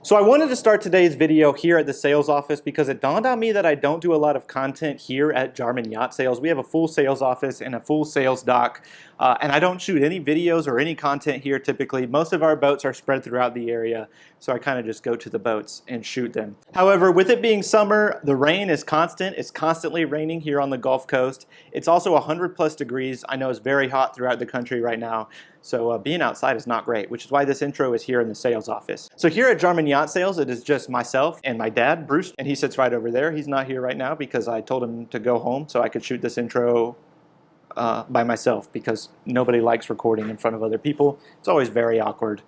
So I wanted to start today's video here at the sales office because it dawned on me that I don't do a lot of content here at Jarman Yacht Sales. We have a full sales office and a full sales dock, and I don't shoot any videos or any content here typically. Most of our boats are spread throughout the area, so I kind of just go to the boats and shoot them. However, with it being summer, the rain is constant. It's constantly raining here on the Gulf Coast. It's also 100+ degrees. I know it's very hot throughout the country right now. So being outside is not great, which is why this intro is here in the sales office. So here at Jarman Yacht Sales, it is just myself and my dad, Bruce, and he sits right over there. He's not here right now because I told him to go home so I could shoot this intro by myself because nobody likes recording in front of other people. It's always very awkward.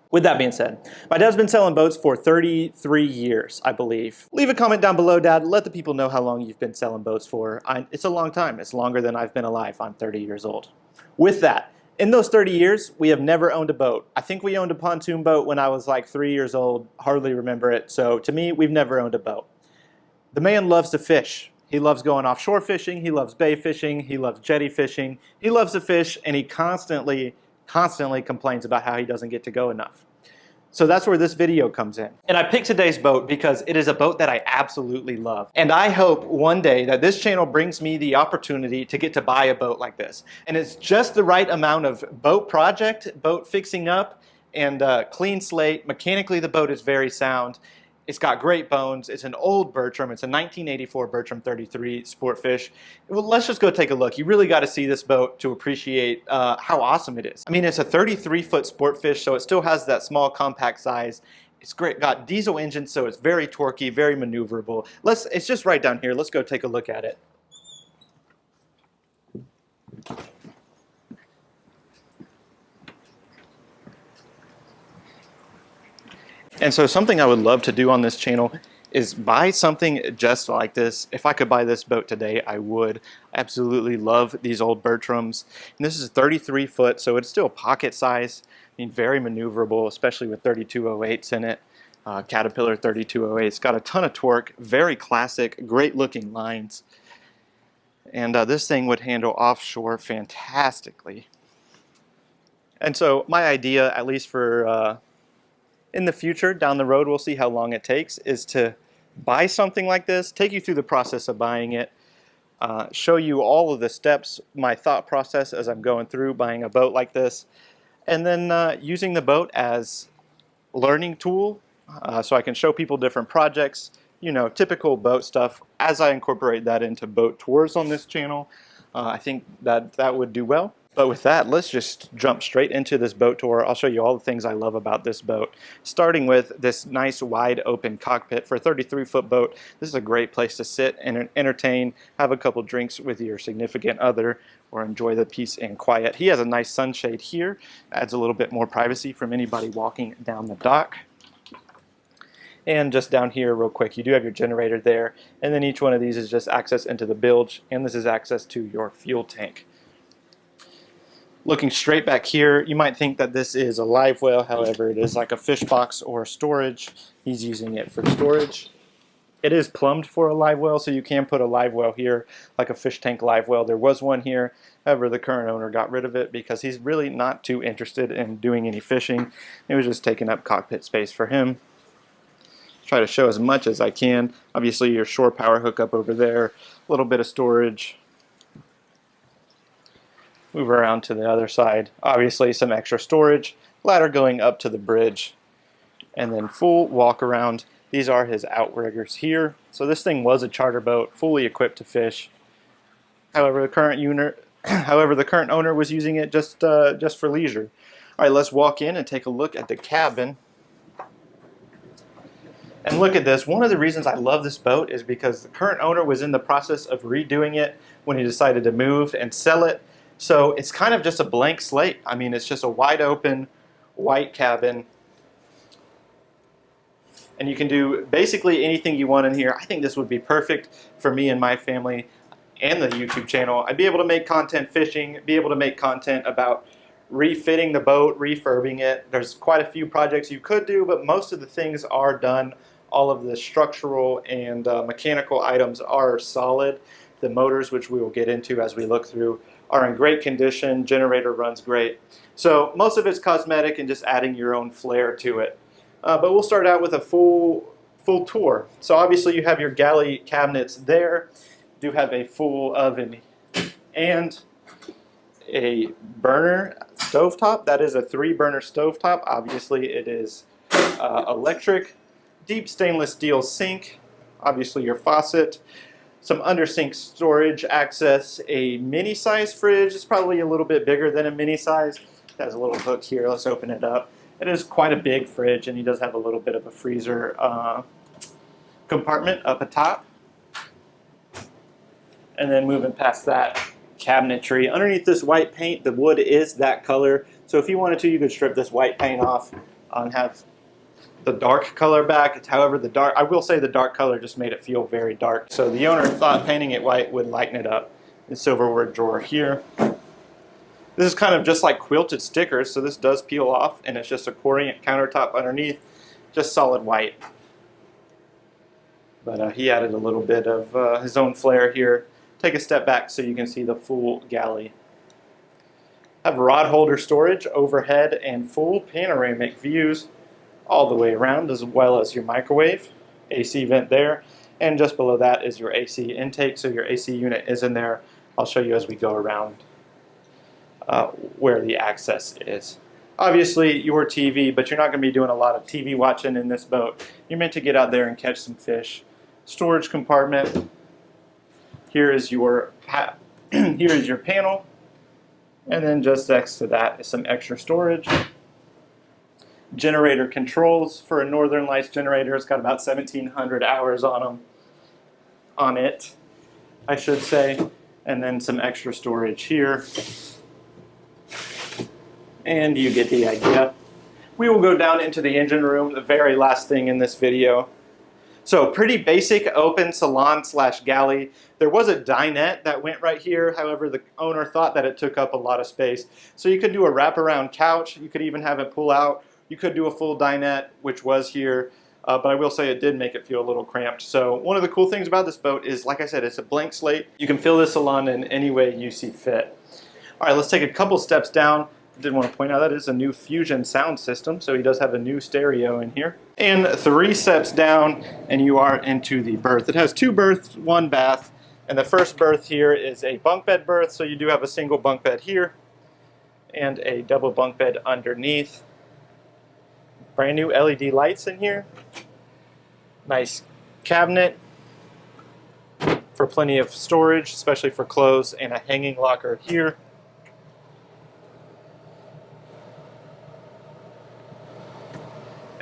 With that being said, my dad's been selling boats for 33 years, I believe. Leave a comment down below, Dad. Let the people know how long you've been selling boats for. It's a long time. It's longer than I've been alive. I'm 30 years old. With that, in those 30 years, we have never owned a boat. I think we owned a pontoon boat when I was like 3 years old. Hardly remember it. So to me, we've never owned a boat. The man loves to fish. He loves going offshore fishing. He loves bay fishing. He loves jetty fishing. He loves to fish, and he constantly complains about how he doesn't get to go enough. So that's where this video comes in. And I picked today's boat because it is a boat that I absolutely love. And I hope one day that this channel brings me the opportunity to get to buy a boat like this. And it's just the right amount of boat project, boat fixing up, and clean slate. Mechanically, the boat is very sound. It's got great bones. It's an old Bertram. It's a 1984 Bertram 33 Sportfish. Well, let's just go take a look. You really got to see this boat to appreciate how awesome it is. I mean, it's a 33-foot Sportfish, so it still has that small compact size. It's great. Got diesel engine, so it's very torquey, very maneuverable. It's just right down here. Let's go take a look at it. And so something I would love to do on this channel is buy something just like this. If I could buy this boat today, I would. I absolutely love these old Bertrams. And this is 33 foot, so it's still pocket size. I mean, very maneuverable, especially with 3208s in it. Caterpillar 3208. It's got a ton of torque, very classic, great looking lines. And this thing would handle offshore fantastically. And so my idea, at least for in the future, down the road, we'll see how long it takes, is to buy something like this, take you through the process of buying it, show you all of the steps, my thought process as I'm going through buying a boat like this, and then using the boat as a learning tool so I can show people different projects, you know, typical boat stuff. As I incorporate that into boat tours on this channel, I think that would do well. But with that, let's just jump straight into this boat tour. I'll show you all the things I love about this boat, starting with this nice wide open cockpit. For a 33-foot boat, this is a great place to sit and entertain, have a couple drinks with your significant other, or enjoy the peace and quiet. He has a nice sunshade here, adds a little bit more privacy from anybody walking down the dock. And just down here real quick, you do have your generator there, and then each one of these is just access into the bilge, and this is access to your fuel tank. Looking straight back here, you might think that this is a live well. However, it is like a fish box or storage. He's using it for storage. It is plumbed for a live well, so you can put a live well here, like a fish tank live well. There was one here. However, the current owner got rid of it because he's really not too interested in doing any fishing. It was just taking up cockpit space for him. Try to show as much as I can. Obviously, your shore power hookup over there, a little bit of storage. Move around to the other side. Obviously some extra storage, ladder going up to the bridge, and then full walk around. These are his outriggers here. So this thing was a charter boat, fully equipped to fish. However, the current owner was using it just for leisure. All right, let's walk in and take a look at the cabin. And look at this. One of the reasons I love this boat is because the current owner was in the process of redoing it when he decided to move and sell it. So it's kind of just a blank slate. I mean, it's just a wide open white cabin. And you can do basically anything you want in here. I think this would be perfect for me and my family and the YouTube channel. I'd be able to make content fishing, be able to make content about refitting the boat, refurbing it. There's quite a few projects you could do, but most of the things are done. All of the structural and mechanical items are solid. The motors, which we will get into as we look through, are in great condition. Generator runs great. So most of it's cosmetic and just adding your own flair to it. But we'll start out with a full tour. So obviously you have your galley cabinets there. You do have a full oven and a burner stovetop. That is a 3-burner stovetop. Obviously it is electric. Deep stainless steel sink. Obviously your faucet. Some under sink storage access. A mini size fridge. It's probably a little bit bigger than a mini size. It has a little hook here. Let's open it up. It is quite a big fridge, and he does have a little bit of a freezer compartment up atop. And then moving past that, cabinetry. Underneath this white paint, the wood is that color. So if you wanted to, you could strip this white paint off and have the dark color back. However, I will say the dark color just made it feel very dark. So the owner thought painting it white would lighten it up. The silverware drawer here. This is kind of just like quilted stickers, so this does peel off, and it's just a Corient countertop underneath, just solid white. But he added a little bit of his own flair here. Take a step back so you can see the full galley. Have rod holder storage overhead and full panoramic views all the way around, as well as your microwave, AC vent there, and just below that is your AC intake, so your AC unit is in there. I'll show you as we go around where the access is. Obviously your TV, but you're not going to be doing a lot of TV watching in this boat. You're meant to get out there and catch some fish. Storage compartment. Here is your here is your panel, and then just next to that is some extra storage. Generator controls for a Northern Lights generator. It's got about 1,700 hours on it, I should say, and then some extra storage here. And you get the idea. We will go down into the engine room, the very last thing in this video. So pretty basic open salon / galley. There was a dinette that went right here. However, the owner thought that it took up a lot of space. So you could do a wraparound couch. You could even have it pull out. You could do a full dinette, which was here. But I will say it did make it feel a little cramped. So one of the cool things about this boat is, like I said, it's a blank slate. You can fill this salon in any way you see fit. All right, let's take a couple steps down. I did want to point out that is a new Fusion sound system, so he does have a new stereo in here. And 3 steps down, and you are into the berth. It has 2 berths, 1 bath, and the first berth here is a bunk bed berth, so you do have a single bunk bed here, and a double bunk bed underneath. Brand new LED lights in here. Nice cabinet for plenty of storage, especially for clothes, and a hanging locker here.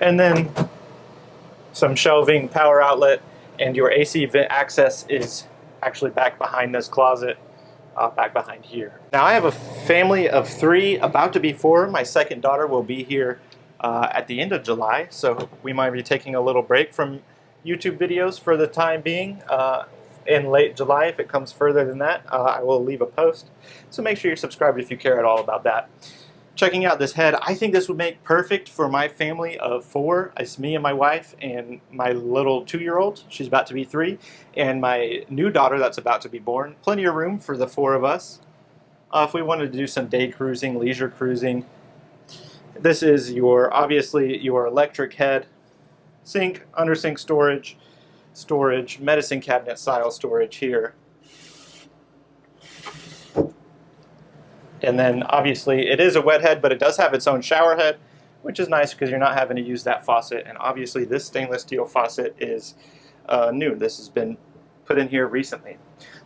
And then some shelving, power outlet, and your AC vent access is actually back behind this closet, back behind here. Now I have a family of 3, about to be 4. My second daughter will be here at the end of July, so we might be taking a little break from YouTube videos for the time being. In late July, if it comes further than that, I will leave a post. So make sure you're subscribed if you care at all about that. Checking out this head, I think this would make perfect for my family of 4. It's me and my wife and my little 2-year-old. She's about to be 3. And my new daughter that's about to be born. Plenty of room for the 4 of us. If we wanted to do some day cruising, leisure cruising. This is obviously your electric head. Sink, under sink storage, medicine cabinet style storage here. And then obviously it is a wet head, but it does have its own shower head, which is nice because you're not having to use that faucet. And obviously this stainless steel faucet is new. This has been put in here recently.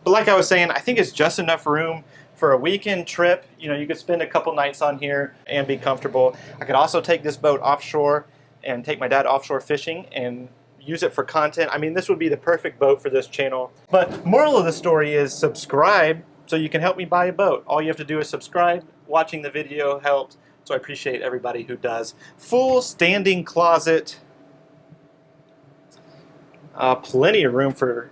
But like I was saying, I think it's just enough room for a weekend trip. You know, you could spend a couple nights on here and be comfortable. I could also take this boat offshore and take my dad offshore fishing and use it for content. I mean, this would be the perfect boat for this channel. But moral of the story is subscribe so you can help me buy a boat. All you have to do is subscribe. Watching the video helps, so I appreciate everybody who does. Full standing closet. Plenty of room for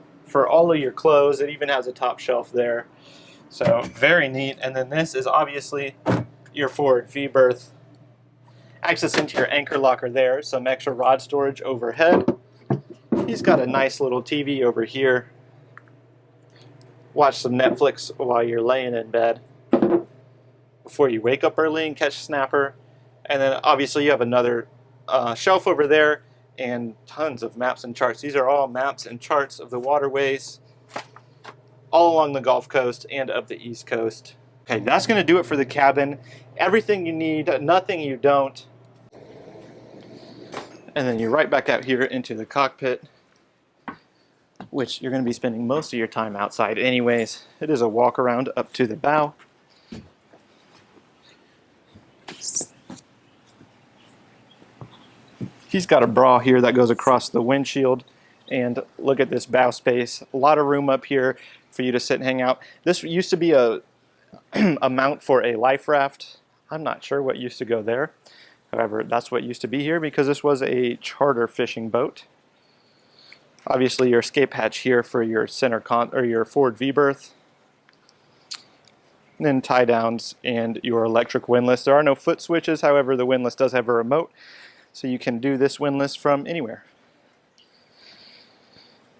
all of your clothes. It even has a top shelf there. So very neat. And then this is obviously your forward V-berth. Access into your anchor locker there. Some extra rod storage overhead. He's got a nice little TV over here. Watch some Netflix while you're laying in bed before you wake up early and catch snapper. And then obviously you have another shelf over there, and tons of maps and charts. These are all maps and charts of the waterways all along the Gulf Coast and up the East Coast. Okay, that's going to do it for the cabin. Everything you need, nothing you don't. And then you're right back out here into the cockpit, which you're going to be spending most of your time outside anyways. It is a walk around up to the bow. He's got a bra here that goes across the windshield, and look at this bow space. A lot of room up here for you to sit and hang out. This used to be a mount for a life raft. I'm not sure what used to go there. However, that's what used to be here because this was a charter fishing boat. Obviously, your escape hatch here for your your forward V-berth. And then tie downs and your electric windlass. There are no foot switches, however, the windlass does have a remote, so you can do this windlass from anywhere.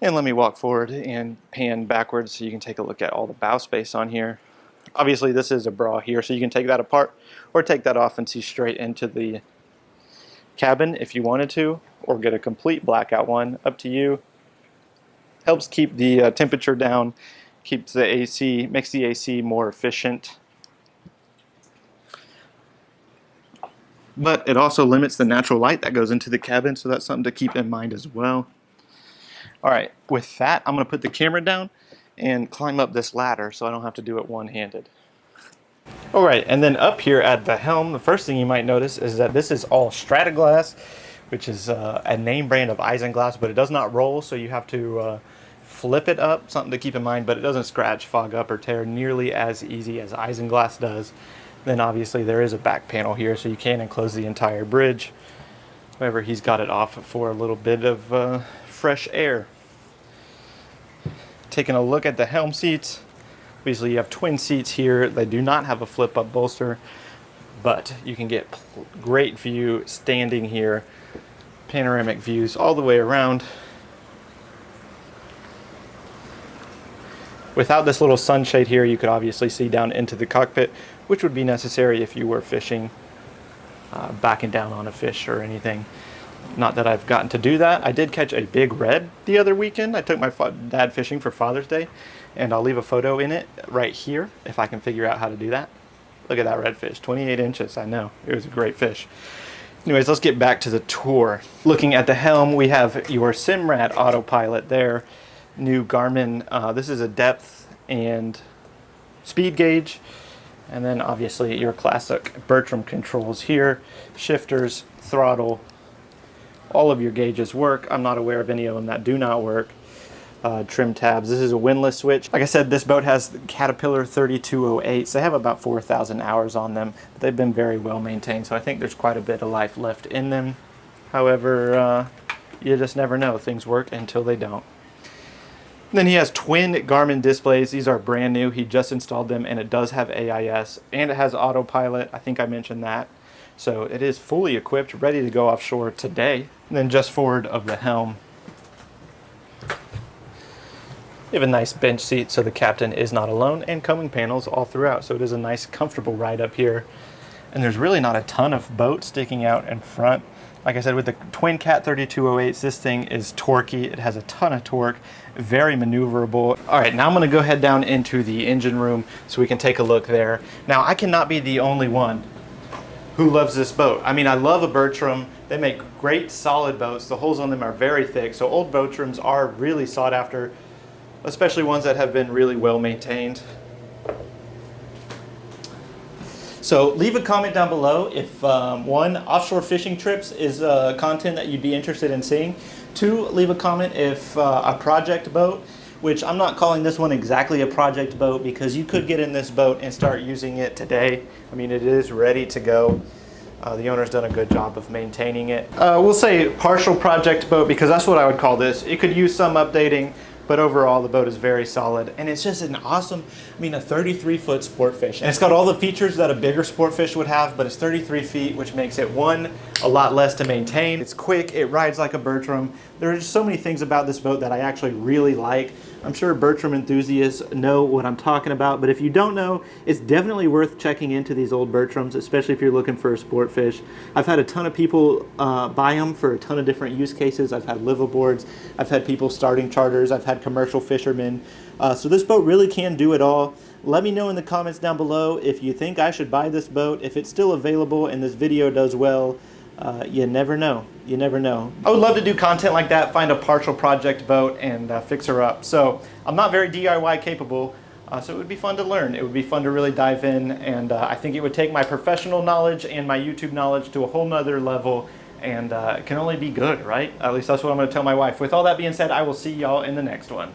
And let me walk forward and pan backwards so you can take a look at all the bow space on here. Obviously, this is a bra here, so you can take that apart or take that off and see straight into the cabin if you wanted to, or get a complete blackout one, up to you. Helps keep the temperature down, keeps the AC, makes the AC more efficient. But it also limits the natural light that goes into the cabin, so that's something to keep in mind as well. All right, with that, I'm going to put the camera down and climb up this ladder so I don't have to do it one-handed. All right, and then up here at the helm, the first thing you might notice is that this is all Strataglass, which is a name brand of isinglass, but it does not roll, so you have to flip it up, something to keep in mind, but it doesn't scratch, fog up, or tear nearly as easy as isinglass does. Then obviously there is a back panel here, so you can enclose the entire bridge. However, he's got it off for a little bit of fresh air. Taking a look at the helm seats, obviously you have twin seats here. They do not have a flip-up bolster, but you can get great view standing here. Panoramic views all the way around. Without this little sunshade here, you could obviously see down into the cockpit, which would be necessary if you were fishing, backing down on a fish or anything. Not that I've gotten to do that. I did catch a big red the other weekend. I took my dad fishing for Father's Day, and I'll leave a photo in it right here if I can figure out how to do that. Look at that redfish, 28 inches, I know. It was a great fish. Anyways, let's get back to the tour. Looking at the helm, we have your Simrad autopilot there. New Garmin, this is a depth and speed gauge. And then obviously your classic Bertram controls here. Shifters, throttle, all of your gauges work. I'm not aware of any of them that do not work. Trim tabs. This is a windlass switch. Like I said, this boat has the Caterpillar 3208s. They have about 4,000 hours on them, but they've been very well maintained, so I think there's quite a bit of life left in them. However, you just never know. Things work until they don't. Then he has twin Garmin displays. These are brand new. He just installed them, and it does have AIS, and it has autopilot. I think I mentioned that. So it is fully equipped, ready to go offshore today. And then just forward of the helm, you have a nice bench seat so the captain is not alone, and coaming panels all throughout. So it is a nice, comfortable ride up here. And there's really not a ton of boat sticking out in front. Like I said, with the twin Cat 3208s, this thing is torquey. It has a ton of torque, very maneuverable. All right, now I'm gonna go head down into the engine room so we can take a look there. Now, I cannot be the only one who loves this boat. I mean, I love a Bertram. They make great solid boats. The holes on them are very thick, so old Bertrams are really sought after, especially ones that have been really well maintained. So leave a comment down below if one, offshore fishing trips is content that you'd be interested in seeing. Two, leave a comment if a project boat, which I'm not calling this one exactly a project boat because you could get in this boat and start using it today. I mean, it is ready to go. The owner's done a good job of maintaining it. We'll say partial project boat because that's what I would call this. It could use some updating, but overall the boat is very solid, and it's just an awesome, I mean, a 33-foot Sportfish. And it's got all the features that a bigger Sportfish would have, but it's 33 feet, which makes it, one, a lot less to maintain. It's quick, it rides like a Bertram. There are just so many things about this boat that I actually really like. I'm sure Bertram enthusiasts know what I'm talking about, but if you don't know, it's definitely worth checking into these old Bertrams, especially if you're looking for a Sportfish. I've had a ton of people buy them for a ton of different use cases. I've had liveaboards, I've had people starting charters, I've had commercial fishermen. So this boat really can do it all. Let me know in the comments down below if you think I should buy this boat, if it's still available and this video does well. You never know. You never know. I would love to do content like that, find a partial project boat and fix her up. So I'm not very DIY capable, so it would be fun to learn. It would be fun to really dive in, and I think it would take my professional knowledge and my YouTube knowledge to a whole nother level, and it can only be good, right? At least that's what I'm going to tell my wife. With all that being said, I will see y'all in the next one.